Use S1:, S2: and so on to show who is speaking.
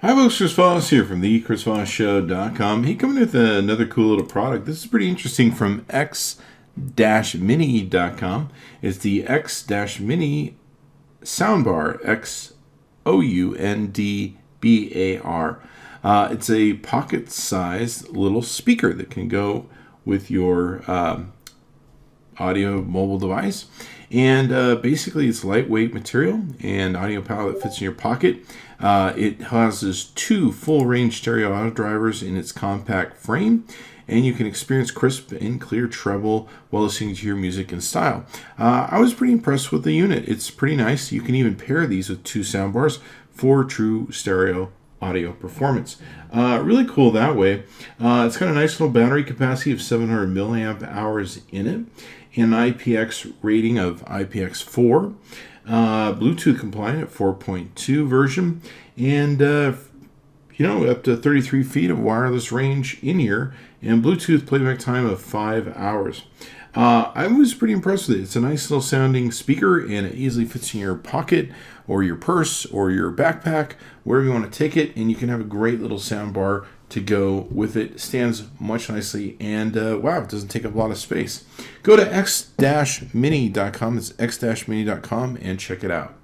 S1: Hi folks, Chris Voss here from the XOUNDBAR.com. Hey, coming with another cool little product. This is pretty interesting from X-Mini.com. It's the X-Mini Soundbar, XOUNDBAR. It's a pocket-sized little speaker that can go with your audio mobile device. And basically it's lightweight material and audio power that fits in your pocket. It houses two full range stereo audio drivers in its compact frame, and you can experience crisp and clear treble while listening to your music in style. I was pretty impressed with the unit. It's pretty nice. You can even pair these with two soundbars for true stereo audio performance. Really cool that way. It's got a nice little battery capacity of 700 milliamp hours in it, and an IPX rating of IPX4, Bluetooth compliant at 4.2 version, and up to 33 feet of wireless range in ear, and Bluetooth playback time of 5 hours. I was pretty impressed with it. It's a nice little sounding speaker, and it easily fits in your pocket or your purse or your backpack, wherever you want to take it, and you can have a great little sound bar to go with it. It stands much nicely, and wow, it doesn't take up a lot of space. Go to x-mini.com, it's x-mini.com, and check it out.